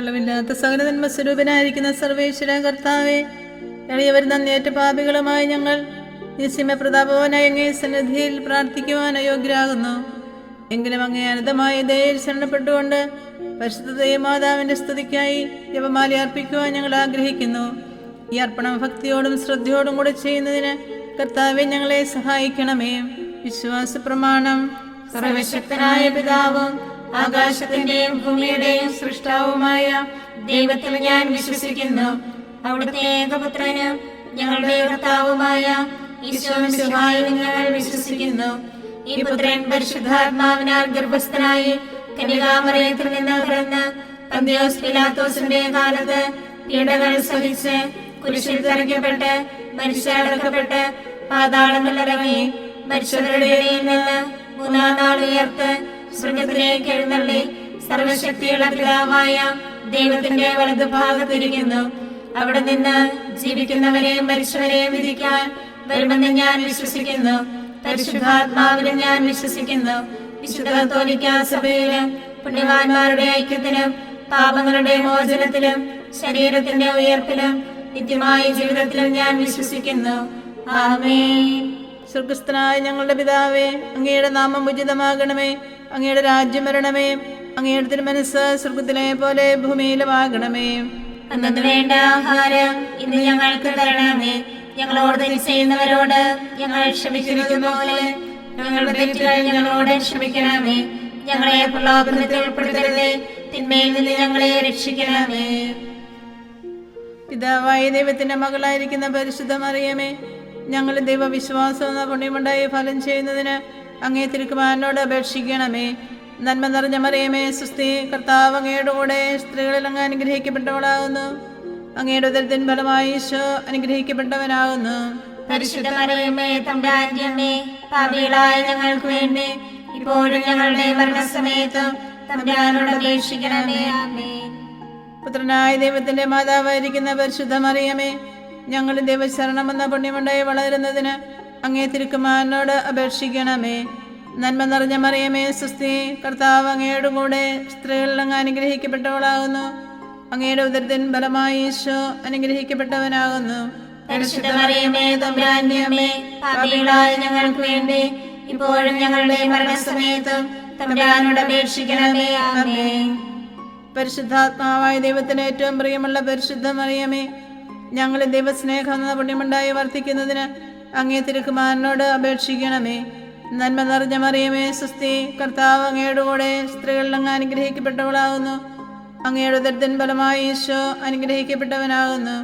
അളവില്ലാത്ത സകല നന്മ സ്വരൂപനായിരിക്കുന്ന സർവേശ്വര കർത്താവെ, എളിയവർ നന്ദിയേറ്റ പാപികളുമായി ഞങ്ങൾ നിസ്സീമ പ്രതാപവാനായ അങ്ങേ സന്നിധിയിൽ പ്രാർത്ഥിക്കുവാൻ അയോഗ്യരാകുന്നു. എങ്കിലും അങ്ങേ അനന്തമായ ദയയിൽ ശരണപ്പെട്ടുകൊണ്ട് പരിശുദ്ധ ദൈവമാതാവിന്റെ സ്തുതിക്കായി ജപമാല അർപ്പിക്കുവാൻ ഞങ്ങൾ ആഗ്രഹിക്കുന്നു. ഈ അർപ്പണം ഭക്തിയോടും ശ്രദ്ധയോടും കൂടെ ചെയ്യുന്നതിന് കർത്താവെ ഞങ്ങളെ സഹായിക്കണമേ. വിശ്വാസ പ്രമാണം. സർവശക്തനായ പിതാവും ആകാശത്തിന്റെയും ഭൂമിയുടെയും സൃഷ്ടാവുമായ ദൈവത്തിൽ ഞാൻ വിശ്വസിക്കുന്നു. അവിടുത്തെ ഏകപുത്രനും ഞങ്ങളുടെ കർത്താവുമായ ഈശോമിശിഹായിൽ ഞങ്ങൾ വിശ്വസിക്കുന്നു. ഈ പുത്രൻ പരിശുദ്ധാത്മാവിനാൽ ഗർഭസ്ഥനായി കന്യകാമറിയത്തിൽ നിന്ന് പിറന്ന് പന്തിയോസ് പിലാത്തോസിന്റെ കാലത്ത് പീഡകൾ സഹിച്ച് കുരിശിൽ തറയ്ക്കപ്പെട്ട് മരിച്ചടക്കപ്പെട്ട് പാതാളങ്ങളിലിറങ്ങി മരിച്ചവരുടെ ഇടയിൽ നിന്ന് മൂന്നാം നാൾ ഉയർത്ത് സ്വർഗ്ഗത്തിലേക്ക് എഴുന്നള്ളി സർവശക്തിയുള്ള പിതാവായ ദൈവത്തിന്റെ വലതുഭാഗത്തിരിക്കുന്നു. അവിടെ നിന്ന് ജീവിക്കുന്നവരെയും മരിച്ചവരെയും വിധിക്കാൻ വരുമെന്ന് ഞാൻ വിശ്വസിക്കുന്നു. പരിശുദ്ധാത്മാവിലും ഞാൻ വിശ്വസിക്കുന്നു. വിശുദ്ധ കത്തോലിക്കാ സഭയിലും പുണ്യവാന്മാരുടെ ഐക്യത്തിലും പാപങ്ങളുടെ മോചനത്തിലും ശരീരത്തിന്റെ ഉയർപ്പിലും നിത്യമായ ജീവിതത്തിലും ഞാൻ വിശ്വസിക്കുന്നു. ആമേൻ. സ്വർഗസ്ഥനായ ഞങ്ങളുടെ പിതാവേ, അങ്ങയുടെ നാമം ഉചിതമാകണമേ. അങ്ങയുടെ രാജ്യം വരണമേ. അങ്ങയുടെ തിരുമനസ്സ് സ്വർഗത്തിലെ പോലെ ഭൂമിയിലുമാകണമേ. അന്നു വേണ്ട ആഹാരം ഇന്ന് ഞങ്ങൾക്ക് തരണമേ. ഞങ്ങളോട് തെറ്റ് ചെയ്യുന്നവരോട് ഞങ്ങൾ ക്ഷമിച്ചിരിക്കുന്ന പോലെ ഞങ്ങളുടെ തെറ്റുകൾ ഞങ്ങളോട് ക്ഷമിക്കണമേ. ഞങ്ങളെ പ്രലോഭനത്തിൽ ഉൾപ്പെടുത്തരുതേ, തിന്മയിൽ നിന്ന് ഞങ്ങളെ രക്ഷിക്കണമേ. പിതാവായ ദൈവത്തിന്റെ മകളായിരിക്കുന്ന പരിശുദ്ധ മറിയമേ, ഞങ്ങൾ ദൈവവിശ്വാസം എന്ന പുണ്യമുണ്ടായി ഫലം ചെയ്യുന്നതിന് അങ്ങേ തിരുക്കുമാരനോട് അപേക്ഷിക്കണമേ. നന്മ നിറഞ്ഞ മറിയമേ, സുസ്ഥി, കർത്താവ് അങ്ങയുടെ കൂടെ സ്ത്രീകളിൽ അങ്ങ് അനുഗ്രഹിക്കപ്പെട്ടവളാകുന്നു. അങ്ങയുടെ ഉദരത്തിൻ ഫലമായി ഈശോ അനുഗ്രഹിക്കപ്പെട്ടവനാകുന്നു. പരിശുദ്ധ മറിയമേ, തമ്പുരാന്റെ അമ്മേ, പാപികളായ ഞങ്ങൾക്ക് വേണ്ടി ഇപ്പോഴും ഞങ്ങളുടെ മരണസമയത്തും തമ്പുരാനോട് അപേക്ഷിക്കണമേ. ആമേൻ. പുത്രനായ ദൈവത്തിന്റെ മാതാവായിരിക്കുന്ന പരിശുദ്ധ മറിയമേ, ഞങ്ങൾ ദൈവശരണം എന്ന പുണ്യമുണ്ടായി വളരുന്നതിന് അങ്ങേ തിരുക്കുമാരനോട് അപേക്ഷിക്കണമേ. നന്മ നിറഞ്ഞ മറിയമേ, സുസ്ഥി, കർത്താവ് അങ്ങയുടെ കൂടെ സ്ത്രീകളിൽ അങ്ങ് അനുഗ്രഹിക്കപ്പെട്ടവളാകുന്നു. അങ്ങയുടെ ഉദരത്തിൻ ഫലമായി ഈശോ അനുഗ്രഹിക്കപ്പെട്ടവനാകുന്നു. പരിശുദ്ധ മറിയമേ, തമ്പുരാന്റെ അമ്മേ, പാപികളായ ഞങ്ങൾക്ക് വേണ്ടി ഇപ്പോഴും ഞങ്ങളുടെ മരണസമയത്തും തമ്പുരാനോട് അപേക്ഷിക്കണമേ. ആമേൻ. പരിശുദ്ധാത്മാവായ ദൈവത്തിന് ഏറ്റവും പ്രിയമുള്ള പരിശുദ്ധ മറിയമേ, ഞങ്ങൾ ദൈവസ്നേഹം എന്ന പുണ്യമുണ്ടായി വർദ്ധിക്കുന്നതിന് അങ്ങേ തിരുക്കുമാരനോട് അപേക്ഷിക്കണമേ. നന്മ നിറഞ്ഞ മറിയമേ, സുസ്ഥി, കർത്താവ് അങ്ങയുടെ കൂടെ സ്ത്രീകളിൽ അങ്ങ് അനുഗ്രഹിക്കപ്പെട്ടവളാകുന്നു. അങ്ങയുടെ ഉദരത്തിൻ ഫലമായി ഈശോ അനുഗ്രഹിക്കപ്പെട്ടവനാകുന്നു.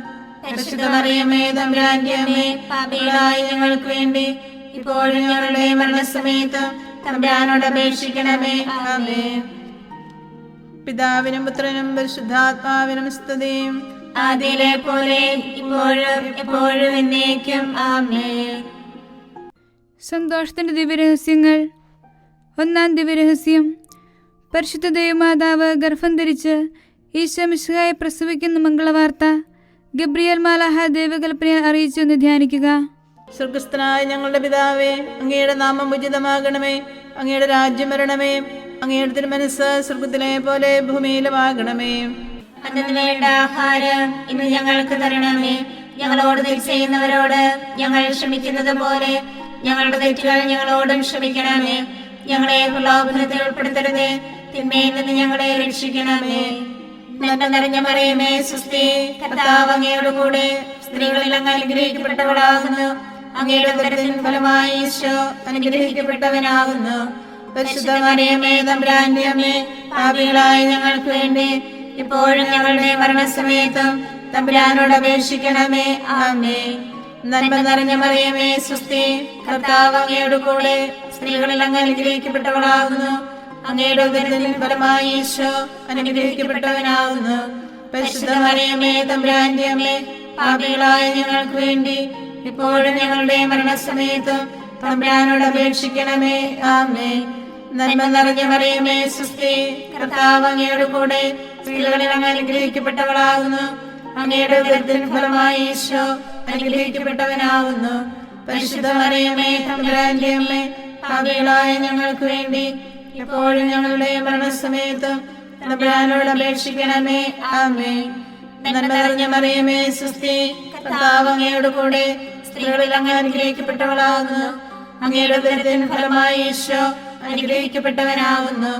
പരിശുദ്ധ മറിയമേ, തമ്പുരാന്റെ അമ്മേ, പാപികളായ ഞങ്ങൾക്ക് വേണ്ടി ഇപ്പോഴും ഞങ്ങളുടെ മരണസമയത്തും തമ്പുരാനോട് അപേക്ഷിക്കണമേ. ആമേൻ. പിതാവിനും പുത്രനും പരിശുദ്ധാത്മാവിനും സ്തുതിയും, ആദിയിലെ പോലെ ഇപ്പോഴും എപ്പോഴും എന്നേക്കും. ആമേൻ. സന്തോഷത്തിന്റെ ദിവ്യരഹസ്യങ്ങൾ. ഒന്നാം ദിവ്യരഹസ്യം, പരിശുദ്ധ ദൈവമാതാവ് ഗർഭം ധരിച്ച് ഈശോ മിശിഹായെ പ്രസവിക്കുന്ന മംഗളവാർത്ത ഗബ്രിയേൽ മാലാഹ ദൈവകൽപ്പന അറിയിച്ചു എന്ന് ധ്യാനിക്കുക. സ്വർഗസ്ഥനായ ഞങ്ങളുടെ പിതാവേ, അങ്ങയുടെ നാമം ഉചിതമാകണമേ. അങ്ങയുടെ രാജ്യം വരണമേ. അങ്ങയുടെ തിരുമനസ്സ് സ്വർഗത്തിലെ പോലെ ഭൂമിയിലുമാകണമേ. അന്നു വേണ്ട ആഹാരം ഇന്ന് ഞങ്ങൾക്ക് തരണമേ. ഞങ്ങളോട് തെറ്റ് ചെയ്യുന്നവരോട് ഞങ്ങൾ ക്ഷമിക്കുന്നത് പോലെ ഞങ്ങളുടെ തെറ്റുകൾ ഞങ്ങളോടും ക്ഷമിക്കണമേ. ഞങ്ങളെ പ്രലോഭനത്തിൽ ഉൾപ്പെടുത്തരുതേ, തിന്മയിൽ നിന്ന് ഞങ്ങളെ രക്ഷിക്കണമേ. നന്മ നിറഞ്ഞ മറിയമേ, സുസ്ഥി, കർത്താവ് അങ്ങയുടെ കൂടെ സ്ത്രീകളിൽ അങ്ങ് അനുഗ്രഹിക്കപ്പെട്ടവളാകുന്നു. അങ്ങയുടെ ഉദരത്തിൻ ഫലമായി ഈശോ അനുഗ്രഹിക്കപ്പെട്ടവനാകുന്നു. പരിശുദ്ധ മറിയമേ, തമ്പുരാന്റെ അമ്മേ, പാപികളായ ഞങ്ങൾക്ക് വേണ്ടി ഇപ്പോഴും ഞങ്ങളുടെ മരണസമയത്തും തമ്പുരാനോട് അപേക്ഷിക്കണമേ. ആമേൻ. നന്മ നിറഞ്ഞ മറിയമേ, സുസ്ഥി, കർത്താവ് അങ്ങയുടെ കൂടെ സ്ത്രീകളിൽ അങ്ങ് അനുഗ്രഹിക്കപ്പെട്ടവളാകുന്നു. അങ്ങയുടെ ഉദരത്തിൻ ഫലമായി ഈശോ അനുഗ്രഹിക്കപ്പെട്ടവനാകുന്നു. പരിശുദ്ധ മറിയമേ, തമ്പുരാന്റെ അമ്മേ, പാപികളായ ഞങ്ങൾക്ക് വേണ്ടി ഇപ്പോഴും ഞങ്ങളുടെ മരണസമയത്തും തമ്പുരാനോട് അപേക്ഷിക്കണമേ. ആമേൻ. നന്മ നിറഞ്ഞ മറിയമേ, സുസ്ഥി, കർത്താവ് അങ്ങയുടെ കൂടെ സ്ത്രീകളിൽ അങ്ങ് അനുഗ്രഹിക്കപ്പെട്ടവളാകുന്നു. അങ്ങയുടെ ഉദരത്തിൻ ഫലമായി ഈശോ അനുഗ്രഹിക്കപ്പെട്ടവനാകുന്നു. പരിശുദ്ധ മറിയമേ, തമ്പുരാന്റെ അമ്മേ, പാപികളായ ഞങ്ങൾക്ക് വേണ്ടി ഇപ്പോഴും ഞങ്ങളുടെ മരണസമയത്തും തമ്പുരാനോട് അപേക്ഷിക്കണമേ. ആമേൻ. നന്മ നിറഞ്ഞ മറിയമേ സ്വസ്തി, കർത്താവ് അങ്ങയോട് കൂടെ സ്ത്രീകളിൽ അങ്ങ് അനുഗ്രഹിക്കപ്പെട്ടവളാകുന്നു. അങ്ങയുടെ ഉദരത്തിൻ ഫലമായി ഈശോ അനുഗ്രഹിക്കപ്പെട്ടവനാകുന്നു.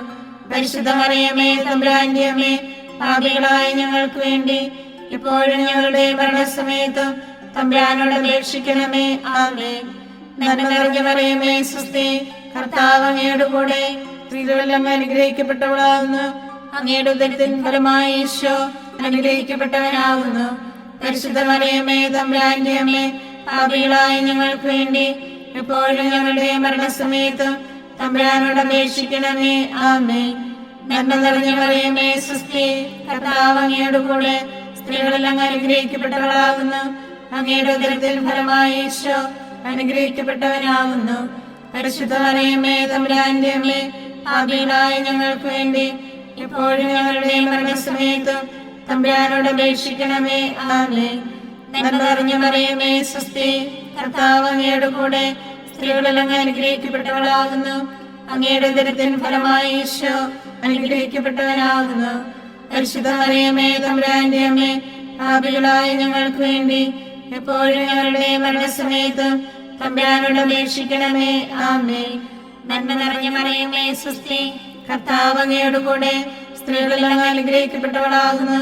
പരിശുദ്ധ മറിയമേ തമ്പുരാന്റെ അമ്മേ, പാപികളായ ഞങ്ങൾക്ക് വേണ്ടി ഇപ്പോഴും ഞങ്ങളുടെ മരണസമയത്തും തമ്പുരാനോട് അപേക്ഷിക്കണമേ. ആമേൻ. നന്മ നിറഞ്ഞ മറിയമേ സ്വസ്തി, കർത്താവ് അങ്ങയോട് കൂടെ സ്ത്രീകളിൽ അങ്ങ് അനുഗ്രഹിക്കപ്പെട്ടവളാകുന്നു. അങ്ങയുടെ ഉദരത്തിൻ ഫലമായി ഈശോ അനുഗ്രഹിക്കപ്പെട്ടവനാകുന്നു. പരിശുദ്ധ മറിയമേ തമ്പുരാന്റെ അമ്മേ, പാപികളായ ഞങ്ങൾക്ക് വേണ്ടി എപ്പോഴും ഞങ്ങളുടെ മരണസമയത്ത് തമ്പുരാനോട് അപേക്ഷിക്കണമേ. ആമേൻ. നന്മ നിറഞ്ഞ മറിയമേ സ്വസ്തി, കർത്താവ് അങ്ങയോട് കൂടെ സ്ത്രീകളിൽ അങ്ങ് അനുഗ്രഹിക്കപ്പെട്ടവളാകുന്നു. അങ്ങയുടെ ഉദരത്തിൻ ഫലമായി ഈശോ അനുഗ്രഹിക്കപ്പെട്ടവനാകുന്നു. പരിശുദ്ധ മറിയമേ തമ്പുരാന്റെ അമ്മേ, പാപികളായ ഞങ്ങൾക്ക് വേണ്ടി എപ്പോഴും ഞങ്ങളുടെ മരണസമയത്ത് തമ്പുരാനോട് അപേക്ഷിക്കണമേ. ആമേൻ. നന്മ നിറഞ്ഞ മറിയമേ സ്വസ്തി, കർത്താവ് അങ്ങയോട് കൂടെ സ്ത്രീകളിൽ അങ്ങ് അനുഗ്രഹിക്കപ്പെട്ടവളാകുന്നു. അങ്ങയുടെ ഉദരത്തിൻ ഫലമായി ഈശോ അനുഗ്രഹിക്കപ്പെട്ടവനാകുന്നു. പരിശുദ്ധ മറിയമേ തമ്പുരാന്റെ അമ്മേ, പാപികളായ ഞങ്ങൾക്ക് വേണ്ടി എപ്പോഴും ഞങ്ങളുടെ മരണസമയത്ത് തമ്പുരാനോട് അപേക്ഷിക്കണമേ. ആമേൻ. നന്മ നിറഞ്ഞ മറിയമേ സ്വസ്തി, കർത്താവ് അങ്ങയോട് കൂടെ സ്ത്രീകളിൽ അങ്ങ് അനുഗ്രഹിക്കപ്പെട്ടവളാകുന്നു.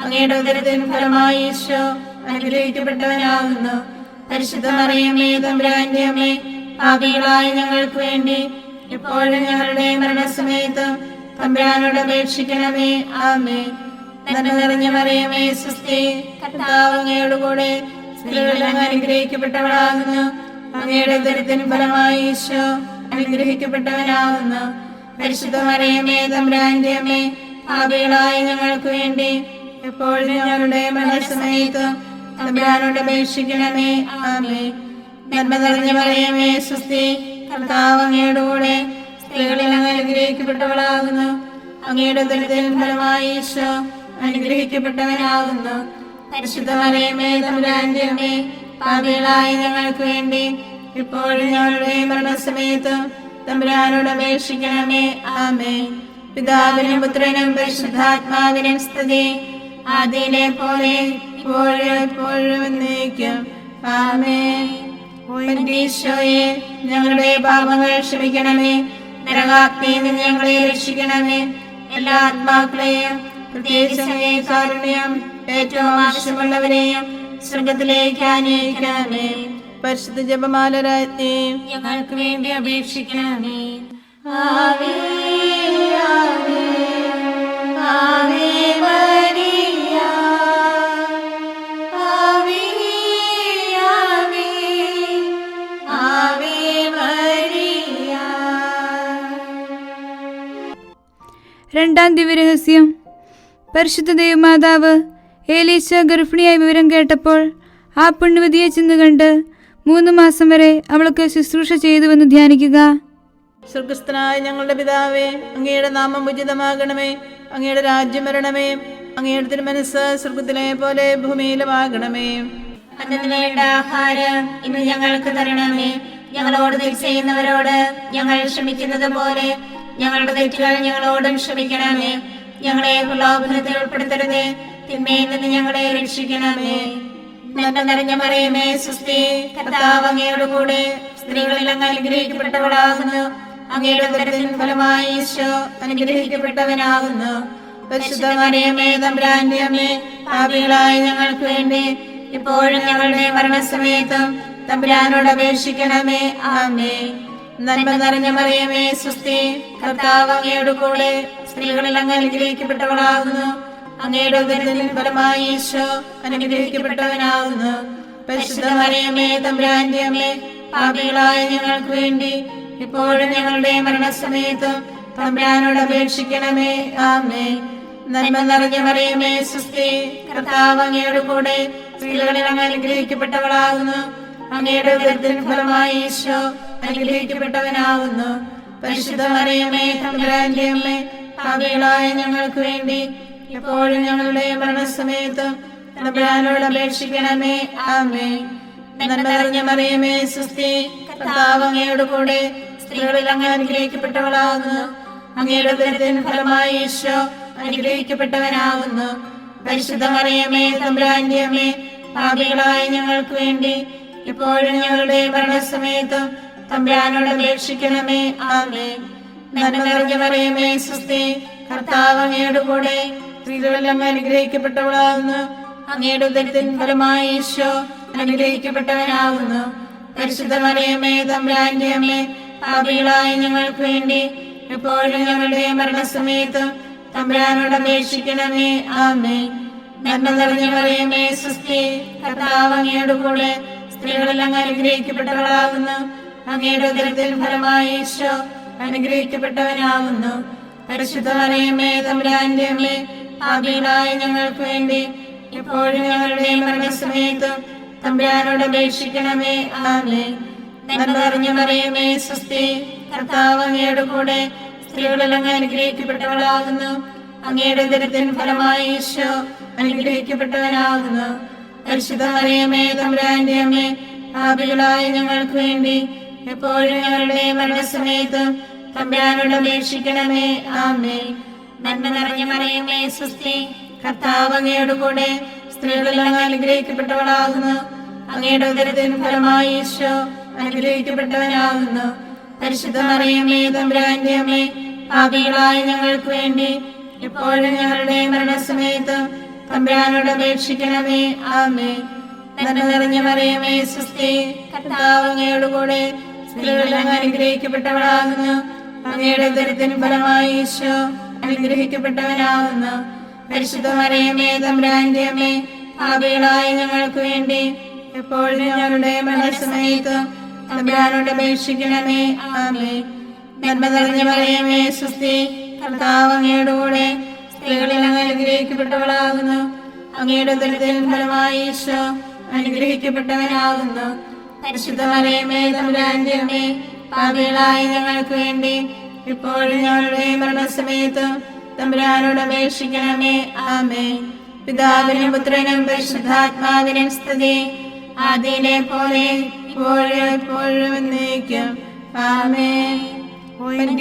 അങ്ങയുടെ ഉദരത്തിൻ ഫലമായി ഈശോ അനുഗ്രഹിക്കപ്പെട്ടവനാകുന്നു. പരിശുദ്ധ മറിയമേ തമ്പുരാന്റെ അമ്മേ, പാപികളായ ഞങ്ങൾക്ക് വേണ്ടി എപ്പോഴും ഞങ്ങളുടെ മരണസമയത്ത് തമ്പുരാനോട് അപേക്ഷിക്കണമേ. ആമേൻ. നന്മ നിറഞ്ഞ മറിയമേ സ്വസ്തി, കർത്താവ് അങ്ങയോട് കൂടെ സ്ത്രീകളിൽ അങ്ങ് അനുഗ്രഹിക്കപ്പെട്ടവളാകുന്നു. അങ്ങയുടെ ഉദരത്തിൻ ഫലമായി ഈശോ അനുഗ്രഹിക്കപ്പെട്ടവനാകുന്നു. പരിശുദ്ധ മറിയമേ തമ്പുരാന്റെ അമ്മേ, പാപികളായ ഞങ്ങൾക്ക് വേണ്ടി എപ്പോഴും ഞങ്ങളുടെ മരണസമയത്ത് തമ്പുരാനോട് അപേക്ഷിക്കണമേ. ആമേൻ. നന്മ നിറഞ്ഞ മറിയമേ സ്വസ്തി, കർത്താവ് അങ്ങയോട് കൂടെ സ്ത്രീകളിൽ അങ്ങ് അനുഗ്രഹിക്കപ്പെട്ടവളാകുന്നു. അങ്ങയുടെ ഉദരത്തിൻ ഫലമായി ഈശോ അനുഗ്രഹിക്കപ്പെട്ടവനാകുന്നു. പരിശുദ്ധ മറിയമേ തമ്പുരാന്റെ അമ്മേ, പാപികളായ ഞങ്ങൾക്ക് വേണ്ടി ഇപ്പോഴും ഞങ്ങളുടെ മരണസമയത്ത് തമ്പുരാനോട് അപേക്ഷിക്കണമേ. ആമേൻ. പിതാവിനും പുത്രനും പരിശുദ്ധാത്മാവിനും സ്തുതി, ആദിയിലെ പോലെ ഇപ്പോഴും എപ്പോഴും എന്നേക്കും. ആമേൻ. ഈശോയെ, ഞങ്ങളുടെ പാപങ്ങൾ ക്ഷമിക്കണമേ. നരകാഗ്നിയിൽ നിന്ന് ഞങ്ങളെ രക്ഷിക്കണമേ. എല്ലാ ആത്മാക്കളെയും പ്രത്യേകിച്ച് അങ്ങേ കാരുണ്യം ഏറ്റവും ആവശ്യമുള്ളവരെയും സ്വർഗത്തിലേക്ക് ആനയിക്കണമേ. പരിശുദ്ധ ജപമാല രാജ്ഞി, ഞങ്ങൾക്ക് വേണ്ടി അപേക്ഷിക്കണമേ. ആവേ ആവേ ആവേ മരിയ, ആവേ ആവേ ആവേ മരിയ. രണ്ടാം ദിവ്യരഹസ്യം. പരിശുദ്ധ ദേവമാതാവ് ഏലീശ ഗർഭിണിയായ വിവരം കേട്ടപ്പോൾ ആ പുണ്യവതിയെ ചെന്ന് കണ്ട് 3 മാസം വരെ അവൾക്ക് ശുശ്രൂഷ ചെയ്തുവെന്ന് ധ്യാനിക്കുക. സ്വർഗസ്ഥനായ ഞങ്ങളുടെ പിതാവേ, അങ്ങയുടെ നാമം ഉചിതമാകണമേ. അങ്ങയുടെ രാജ്യം വരണമേ. അങ്ങയുടെ തിരുമനസ്സ് സ്വർഗത്തിലെ പോലെ ഭൂമിയിലുമാകണമേ. അന്നു വേണ്ട ആഹാരം ഇന്ന് ഞങ്ങൾക്ക് തരണമേ. ഞങ്ങളോട് തെറ്റ് ചെയ്യുന്നവരോട് ഞങ്ങൾ ക്ഷമിക്കുന്നത് പോലെ ഞങ്ങളുടെ തെറ്റുകൾ ഞങ്ങളോടും ക്ഷമിക്കണമേ. ഞങ്ങളെ പ്രലോഭനത്തിൽ ഉൾപ്പെടുത്തരുതേ, തിന്മയിൽ നിന്ന് ഞങ്ങളെ രക്ഷിക്കണമേ. നന്മ നിറഞ്ഞ മറിയമേ സ്വസ്തി, കർത്താവ് അങ്ങയോട് കൂടെ സ്ത്രീകളിൽ അങ്ങ് അനുഗ്രഹിക്കപ്പെട്ടവളാകുന്നു. അങ്ങയുടെ ഉദരത്തിൻ ഫലമായി ഈശോ അനുഗ്രഹിക്കപ്പെട്ടവനാകുന്നു. പരിശുദ്ധ മറിയമേ തമ്പുരാന്റെ അമ്മേ, പാപികളായ ഞങ്ങൾക്ക് വേണ്ടി ഇപ്പോഴും ഞങ്ങളുടെ മരണസമയത്തും തമ്പുരാനോട് അപേക്ഷിക്കണമേ. ആമേൻ. നന്മ നിറഞ്ഞ മറിയമേ സ്വസ്തി, കർത്താവ് അങ്ങയോട് കൂടെ സ്ത്രീകളിൽ അങ്ങ് അനുഗ്രഹിക്കപ്പെട്ടവളാകുന്നു. അങ്ങയുടെ ഉദരത്തിൻ ഫലമായി ഈശോ അനുഗ്രഹിക്കപ്പെട്ടവനാകുന്നു. പരിശുദ്ധ മറിയമേ തമ്പുരാന്റെ അമ്മേ, പാപികളായ ഞങ്ങൾക്ക് വേണ്ടി ഇപ്പോഴും ഞങ്ങളുടെ മരണസമയത്തും തമ്പുരാനോട് അപേക്ഷിക്കണമേ. ആമേൻ. നന്മ നിറഞ്ഞ മറിയമേ സ്വസ്തി, കർത്താവ് അങ്ങയോട് കൂടെ സ്ത്രീകളിൽ അങ്ങ് അനുഗ്രഹിക്കപ്പെട്ടവളാകുന്നു. അങ്ങയുടെ ഉദരത്തിൻ ഫലമായി ഈശോ അനുഗ്രഹിക്കപ്പെട്ടവനാകുന്നു. പരിശുദ്ധ മറിയമേ തമ്പുരാന്റെ അമ്മേ, പാപികളായ ഞങ്ങൾക്ക് വേണ്ടി എപ്പോഴും ഞങ്ങളുടെ മരണസമയത്തും തമ്പുരാനോട് അപേക്ഷിക്കണമേ. ആമേൻ. നന്മ നിറഞ്ഞ മറിയമേ സ്വസ്തി, കർത്താവ് അങ്ങയോട് കൂടെ സ്ത്രീകളിൽ അങ്ങ് അനുഗ്രഹിക്കപ്പെട്ടവളാകുന്നു. അങ്ങയുടെ ഉദരത്തിൻ ഫലമായി ഈശോ അനുഗ്രഹിക്കപ്പെട്ടവനാകുന്നു. പരിശുദ്ധ മറിയമേ തമ്പുരാന്റെ അമ്മേ, പാപികളായ ഞങ്ങൾക്ക് വേണ്ടി ഇപ്പോഴും ഞങ്ങളുടെ മരണസമയത്തും തമ്പുരാനോട് അപേക്ഷിക്കണമേ. ആമേൻ. നന്മ നിറഞ്ഞ മറിയമേ സ്വസ്തി, കർത്താവ് അങ്ങയുടെ കൂടെ സ്ത്രീകളിൽ അങ്ങ് അനുഗ്രഹിക്കപ്പെട്ടവളാകുന്നു. അങ്ങയുടെ ഉദരത്തിൻ ഫലമായി ഈശോ അനുഗ്രഹിക്കപ്പെട്ടവനാകുന്നു. പരിശുദ്ധ മറിയമേ തമ്പുരാന്റെ അമ്മേ, പാപികളായ ഞങ്ങൾക്ക് വേണ്ടി എപ്പോഴും ഞങ്ങളുടെ മരണസമയത്തും തമ്പുരാനോട് അപേക്ഷിക്കണമേ. ആമേൻ. നന്മ നിറഞ്ഞ മറിയമേ സ്വസ്തി, കർത്താവ് അങ്ങയുടെ കൂടെ സ്ത്രീകളിൽ അങ്ങ് അനുഗ്രഹിക്കപ്പെട്ടവളാകുന്നു. അങ്ങയുടെ ഉദരത്തിൻ ഫലമായി ഈശോ അനുഗ്രഹിക്കപ്പെട്ടവനാകുന്നു. പരിശുദ്ധ മറിയമേ തമ്പുരാന്റെ അമ്മേ, പാപികളായ ഞങ്ങൾക്ക് വേണ്ടി എപ്പോഴും ഞങ്ങളുടെ മരണസമയത്തും തമ്പുരാനോട് അപേക്ഷിക്കണമേ. ആമേൻ. നന്മ നിറഞ്ഞ മറിയമേ സ്വസ്തി, കർത്താവ് അങ്ങയുടെ കൂടെ സ്ത്രീകളിൽ അങ്ങ് അനുഗ്രഹിക്കപ്പെട്ടവളാകുന്നു. അങ്ങയുടെ ഉദരത്തിൻ ഫലമായി ഈശോ അനുഗ്രഹിക്കപ്പെട്ടവനാകുന്നു. പരിശുദ്ധ മറിയമേ തമ്പുരാന്റെ അമ്മേ, പാപികളായ ഞങ്ങൾക്ക് വേണ്ടി എപ്പോഴും ഞങ്ങളുടെ മരണസമയത്തും തമ്പുരാനോട് അപേക്ഷിക്കണമേ. ആമേൻ. നന്മ നിറഞ്ഞ മറിയമേ സ്വസ്തി, കർത്താവ് അങ്ങയുടെ കൂടെ സ്ത്രീകളിൽ അങ്ങ് അനുഗ്രഹിക്കപ്പെട്ടവളാകുന്നു. അങ്ങയുടെ ഉദരത്തിൻ ഫലമായി ഈശോ അനുഗ്രഹിക്കപ്പെട്ടവനാകുന്നു. പരിശുദ്ധ മറിയമേ തമ്പുരാന്റെ അമ്മേ, പാപികളായ ഞങ്ങൾക്ക് വേണ്ടി എപ്പോഴും ഞങ്ങളുടെ മരണസമയത്തും തമ്പുരാനോട് അപേക്ഷിക്കണമേ. ആമേൻ. നന്മ നിറഞ്ഞ മറിയമേ സ്വസ്തി, കർത്താവ് അങ്ങയുടെ കൂടെ സ്ത്രീകളിൽ അങ്ങ് അനുഗ്രഹിക്കപ്പെട്ടവളാകുന്നു. അങ്ങയുടെ ഉദരത്തിൻ ഫലമായി ഈശോ അനുഗ്രഹിക്കപ്പെട്ടവനാകുന്നു. പരിശുദ്ധ മറിയമേ തമ്പുരാന്റെ അമ്മേ, പാപികളായ ഞങ്ങൾക്ക് വേണ്ടി എപ്പോഴും ഞങ്ങളുടെ മരണസമയത്തും തമ്പുരാനോട് അപേക്ഷിക്കണമേ. ആമേൻ. നന്മ നിറഞ്ഞ മറിയമേ സ്വസ്തി, കർത്താവ് അങ്ങയുടെ കൂടെ സ്ത്രീകളിൽ അങ്ങ് അനുഗ്രഹിക്കപ്പെട്ടവളാകുന്നു. അങ്ങയുടെ ഉദരത്തിൻ ഫലമായി ഈശോ അനുഗ്രഹിക്കപ്പെട്ടവനാകുന്നു. പരിശുദ്ധ മറിയമേ തമ്പുരാന്റെ അമ്മേ, പാപികളായ ഞങ്ങൾക്ക് വേണ്ടി ഇപ്പോഴും ഞങ്ങളുടെ മരണസമയത്തും തമ്പുരാനോട് അപേക്ഷിക്കണമേ. ആമേൻ. പിതാവിനും പുത്രനും പരിശുദ്ധാത്മാവിനും സ്തുതി, ആദിയിലെ പോലെ ഇപ്പോഴും എപ്പോഴും എന്നേക്കും. ആമേൻ.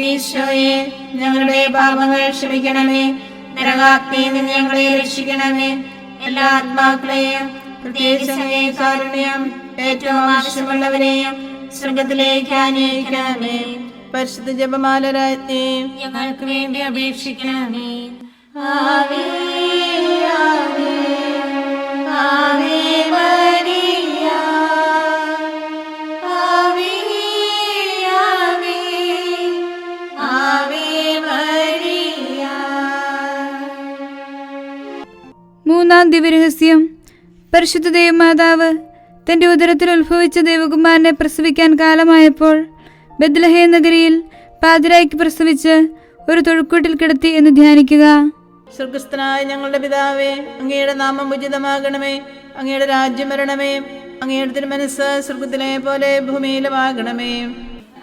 ഈശോയെ, ഞങ്ങളുടെ പാപങ്ങൾ ക്ഷമിക്കണമേ. നരകാഗ്നിയിൽ നിന്ന് ഞങ്ങളെ രക്ഷിക്കണമേ. എല്ലാ ആത്മാക്കളെയും പ്രത്യേകിച്ച് കാരുണ്യം ഏറ്റവും ആവശ്യമുള്ളവരെയും സ്വർഗത്തിലേക്ക് ആനയിക്കണമേ. പരിശുദ്ധ ജപമാല രാജ്ഞി ഞങ്ങൾക്ക് വേണ്ടി അപേക്ഷിക്കണമേ. ആവേ ആവേ ആവേ മരിയ, ആവേ ആവേ ആവേ മരിയ. മൂന്നാം ദിവ്യരഹസ്യം. പരിശുദ്ധ ദൈവമാതാവ് തന്റെ ഉദരത്തിൽ ഉത്ഭവിച്ച ദൈവകുമാരനെ പ്രസവിക്കാൻ കാലമായപ്പോൾ ബെത്ലഹേം നഗരിയിൽ പാതിരായ്ക്ക് പ്രസവിച്ച് ഒരു തൊഴുക്കൂട്ടിൽ കിടത്തി എന്ന് ധ്യാനിക്കുക. സ്വർഗസ്ഥനായ ഞങ്ങളുടെ പിതാവേ, അങ്ങയുടെ നാമം ഉചിതമാകണമേ. അങ്ങയുടെ രാജ്യം വരണമേ. അങ്ങയുടെ തിരുമനസ്സ് സ്വർഗത്തിലെ പോലെ ഭൂമിയിലുമാകണമേ.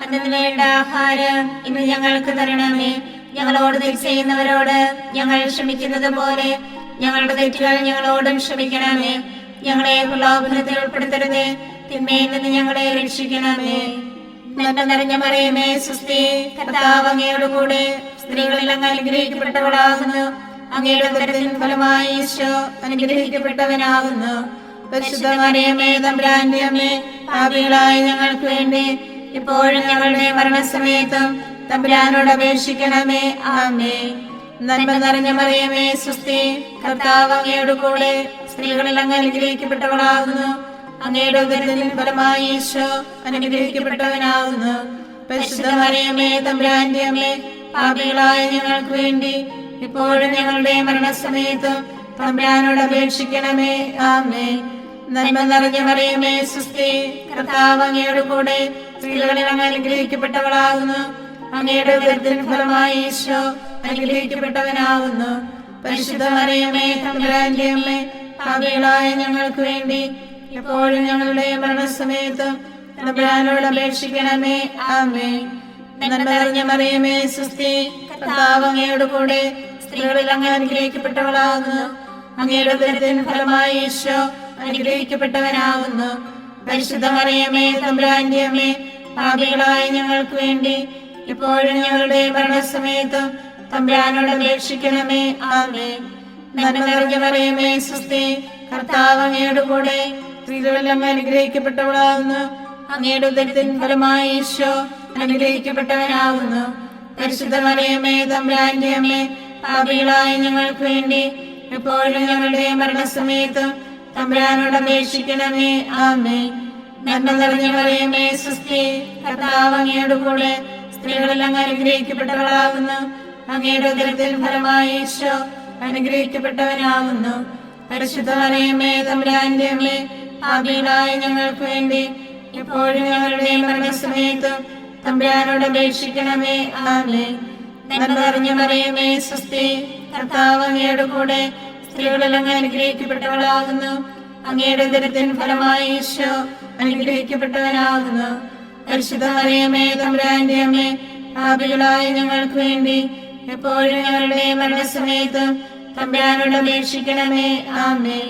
അന്നന്ന് വേണ്ട ആഹാരം ഇന്ന് ഞങ്ങൾക്ക് തരണമേ. ഞങ്ങളോട് തെറ്റ് ചെയ്യുന്നവരോട് ഞങ്ങൾ ക്ഷമിക്കുന്നത് പോലെ ഞങ്ങളുടെ തെറ്റുകൾ ഞങ്ങളോടും ക്ഷമിക്കണമേ. ഞങ്ങളെ പ്രലോഭനത്തിൽ ഉൾപ്പെടുത്തരുത്, തിന്മയിൽ നിന്ന് ഞങ്ങളെ രക്ഷിക്കണമേ. നന്മ നിറഞ്ഞ മറിയമേ സ്വസ്തി, കർത്താവ് അങ്ങയുടെ കൂടെ സ്ത്രീകളിൽ അങ്ങ് അനുഗ്രഹിക്കപ്പെട്ടവളാകുന്നു. അങ്ങയുടെ ഉദരത്തിൻ ഫലമായി ഈശോ അനുഗ്രഹിക്കപ്പെട്ടവനാകുന്നു. പരിശുദ്ധ മറിയമേ തമ്പുരാന്റെ അമ്മേ, പാപികളായ ഞങ്ങൾക്ക് വേണ്ടി ഇപ്പോഴും ഞങ്ങളുടെ മരണസമയത്തും തമ്പുരാനോട് അപേക്ഷിക്കണമേ. ആമേൻ. നന്മ നിറഞ്ഞ മറിയമേ സ്വസ്തി, കർത്താവ് അങ്ങയുടെ കൂടെ സ്ത്രീകളിൽ അങ്ങ് അനുഗ്രഹിക്കപ്പെട്ടവളാകുന്നു. അങ്ങയുടെ ഉദരത്തിൻ ഫലമായി ഈശോ അനുഗ്രഹിക്കപ്പെട്ടവനാകുന്നു. പരിശുദ്ധ മറിയമേ തമ്പുരാന്റെ അമ്മേ, പാപികളായ ഞങ്ങൾക്ക് വേണ്ടി ഇപ്പോഴും ഞങ്ങളുടെ മരണസമയത്തും തമ്പുരാനോട് അപേക്ഷിക്കണമേ. ആമേൻ. നന്മ നിറഞ്ഞ മറിയമേ സ്വസ്തി, കർത്താവ് അങ്ങയുടെ കൂടെ സ്ത്രീകളിൽ അങ്ങ് അനുഗ്രഹിക്കപ്പെട്ടവളാകുന്നു. അങ്ങയുടെ ഉദരത്തിൻ ഫലമായി ഈശോ അനുഗ്രഹിക്കപ്പെട്ടവനാകുന്നു. പരിശുദ്ധ മറിയമേ തമ്പുരാന്റെ അമ്മേ, പാപികളായ ഞങ്ങൾക്ക് വേണ്ടി എപ്പോഴും ഞങ്ങളുടെ മരണസമയത്തും തമ്പുരാനോട് അപേക്ഷിക്കണമേ. ആമേൻ. നന്മ നിറഞ്ഞ മറിയമേ സ്വസ്തി, കർത്താവ് അങ്ങയുടെ കൂടെ സ്ത്രീകളിൽ അങ്ങ് അനുഗ്രഹിക്കപ്പെട്ടവളാകുന്നു. അങ്ങയുടെ ഉദരത്തിൻ ഫലമായി ഈശോ അനുഗ്രഹിക്കപ്പെട്ടവനാകുന്നു. പരിശുദ്ധ മറിയമേ തമ്പുരാന്റെ അമ്മേ, പാപികളായ ഞങ്ങൾക്ക് വേണ്ടി ഇപ്പോഴും ഞങ്ങളുടെ മരണസമയത്തും തമ്പുരാനോട് അപേക്ഷിക്കണമേ. ആമേൻ. നന്മ നിറഞ്ഞ മറിയമേ സ്വസ്തി, കർത്താവ് അങ്ങയുടെ കൂടെ, സ്ത്രീകളിൽ അങ്ങ് അനുഗ്രഹിക്കപ്പെട്ടവളാകുന്നു. അങ്ങയുടെ ഉദരത്തിൻ ഫലമായി ഈശോ അനുഗ്രഹിക്കപ്പെട്ടവനാകുന്നു. പരിശുദ്ധ മറിയമേ തമ്പുരാന്റെ അമ്മേ, പാപികളായ ഞങ്ങൾക്ക് വേണ്ടി എപ്പോഴും ഞങ്ങളുടെ മരണസമയത്തും തമ്പുരാനോട് അപേക്ഷിക്കണമേ. ആമേൻ. നന്മ നിറഞ്ഞ മറിയമേ സ്വസ്തി, കർത്താവ് അങ്ങയുടെ കൂടെ, സ്ത്രീകളിൽ അങ്ങ് അനുഗ്രഹിക്കപ്പെട്ടവളാകുന്നു. അങ്ങയുടെ ഉദരത്തിൻ ഫലമായി ഈശോ അനുഗ്രഹിക്കപ്പെട്ടവനാകുന്നു. പരിശുദ്ധ മറിയമേ തമ്പുരാന്റെ അമ്മേ, പാപികളായ ഞങ്ങൾക്ക് വേണ്ടി എപ്പോഴും ഞങ്ങളുടെ മരണസമയത്തും തമ്പുരാനോട് അപേക്ഷിക്കണമേ. ആമേൻ. നന്മ നിറഞ്ഞ മറിയമേ സ്വസ്തി, കർത്താവ് അങ്ങയുടെ കൂടെ, സ്ത്രീകളിൽ അങ്ങ് അനുഗ്രഹിക്കപ്പെട്ടവളാകുന്നു. അങ്ങയുടെ ഉദരത്തിൻ ഫലമായി ഈശോ അനുഗ്രഹിക്കപ്പെട്ടവനാകുന്നു. പരിശുദ്ധ മറിയമേ തമ്പുരാന്റെ അമ്മേ, പാപികളായ ഞങ്ങൾക്ക് വേണ്ടി എപ്പോഴും ഞങ്ങളുടെ മരണസമയത്തും തമ്പുരാനോട് അപേക്ഷിക്കണമേ. ആമേൻ.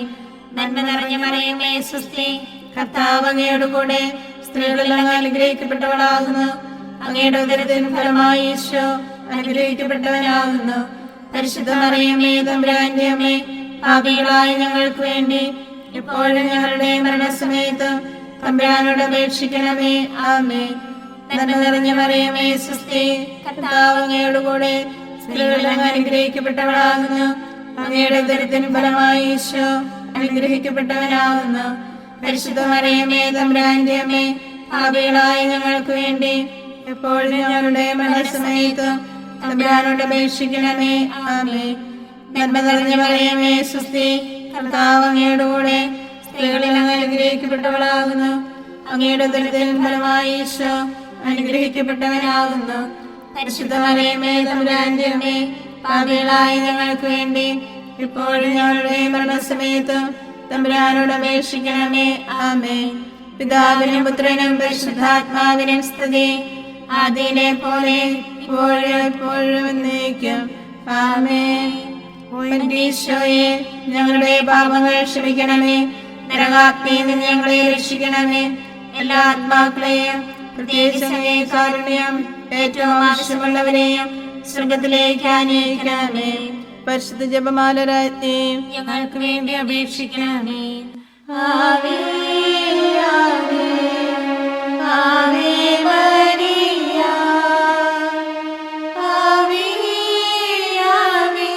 നന്മ നിറഞ്ഞ മറിയമേ സ്വസ്തി, കർത്താവ് അങ്ങയുടെ കൂടെ, സ്ത്രീകളിൽ അങ്ങ് അനുഗ്രഹിക്കപ്പെട്ടവളാകുന്നു. അങ്ങയുടെ ഉദരത്തിൻ ഫലമായി ഈശോ അനുഗ്രഹിക്കപ്പെട്ടവനാകുന്നു. പരിശുദ്ധ മറിയമേ തമ്പുരാന്റെ അമ്മേ, പാപികളായ ഞങ്ങൾക്ക് വേണ്ടി എപ്പോഴും ഞങ്ങളുടെ മരണസമയത്തും തമ്പുരാനോട് അപേക്ഷിക്കണമേ. ആമേൻ. നന്മ നിറഞ്ഞ മറിയമേ സ്വസ്തി, കർത്താവ് അങ്ങയുടെ കൂടെ, സ്ത്രീകളിൽ അങ്ങ് അനുഗ്രഹിക്കപ്പെട്ടവളാകുന്നു. അങ്ങയുടെ ഉദരത്തിൻ ഫലമായി ഈശോ അനുഗ്രഹിക്കപ്പെട്ടവനാകുന്നു. പരിശുദ്ധ മറിയമേ തമ്പുരാന്റെ അമ്മേ, പാപികളായ ഞങ്ങൾക്ക് വേണ്ടി എപ്പോഴും ഞങ്ങളുടെ മരണസമയത്തും തമ്പുരാനോട് അപേക്ഷിക്കണമേ. ആമേൻ. നന്മ നിറഞ്ഞ മറിയമേ സ്വസ്തി, കർത്താവ് അങ്ങയുടെ കൂടെ, സ്ത്രീകളിൽ അങ്ങ് അനുഗ്രഹിക്കപ്പെട്ടവളാകുന്നു. അങ്ങയുടെ ഉദരത്തിൻ ഫലമായി ഈശോ അനുഗ്രഹിക്കപ്പെട്ടവനാകുന്നു. പരിശുദ്ധ മറിയമേ തമ്പുരാന്റെ അമ്മേ, പാപികളായ ഞങ്ങൾക്ക് വേണ്ടി ഇപ്പോഴും ഞങ്ങളുടെ മരണസമയത്തും തമ്പുരാനോട് അപേക്ഷിക്കണമേ. ആമേൻ. പിതാവിനും പുത്രനും പരിശുദ്ധാത്മാവിനും സ്തുതി, ആദിയിലെ പോലെ ഇപ്പോഴും എപ്പോഴും എന്നേക്കും. ആമേൻ. ഈശോയെ, ഞങ്ങളുടെ പാപങ്ങൾ ക്ഷമിക്കണമേ. നരകാഗ്നിയിൽ നിന്ന് ഞങ്ങളെ രക്ഷിക്കണമേ. എല്ലാ ആത്മാക്കളെയും, പ്രത്യേകിച്ച് കാരുണ്യം ഏറ്റവും ആവശ്യമുള്ളവരെയും സ്വർഗത്തിലേക്ക് ആനയിക്കണമേ. പരിശുദ്ധ ജപമാല രാജ്ഞി, ഞങ്ങൾക്ക് വേണ്ടി അപേക്ഷിക്കണമേ. ആവേ ആവേ ആവേ മരിയ, ആവേ ആവേ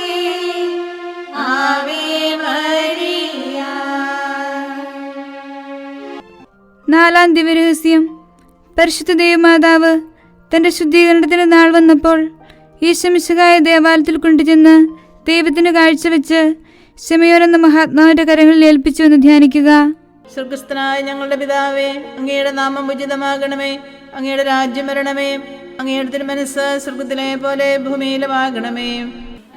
ആവേ മരിയ. നാലാം ദിവ്യരഹസ്യം. പരിശുദ്ധ ദൈവമാതാവ് തന്റെ ശുദ്ധീകരണത്തിന് നാൾ വന്നപ്പോൾ ഈശോമിശിഹായ ദേവാലയത്തിൽ കൊണ്ടുചെന്ന് ദൈവത്തിന് കാഴ്ചവെച്ച് ശമയോൻ എന്ന മഹാത്മാവിന്റെ കരങ്ങളിൽ ഏൽപ്പിച്ചു എന്ന് ധ്യാനിക്കുക. സ്വർഗസ്ഥനായ ഞങ്ങളുടെ പിതാവേ, അങ്ങയുടെ നാമം ഉചിതമാകണമേ. അങ്ങയുടെ രാജ്യം വരണമേ. അങ്ങയുടെ തിരുമനസ്സ് സ്വർഗത്തിലെ പോലെ ഭൂമിയിലുമാകണമേ.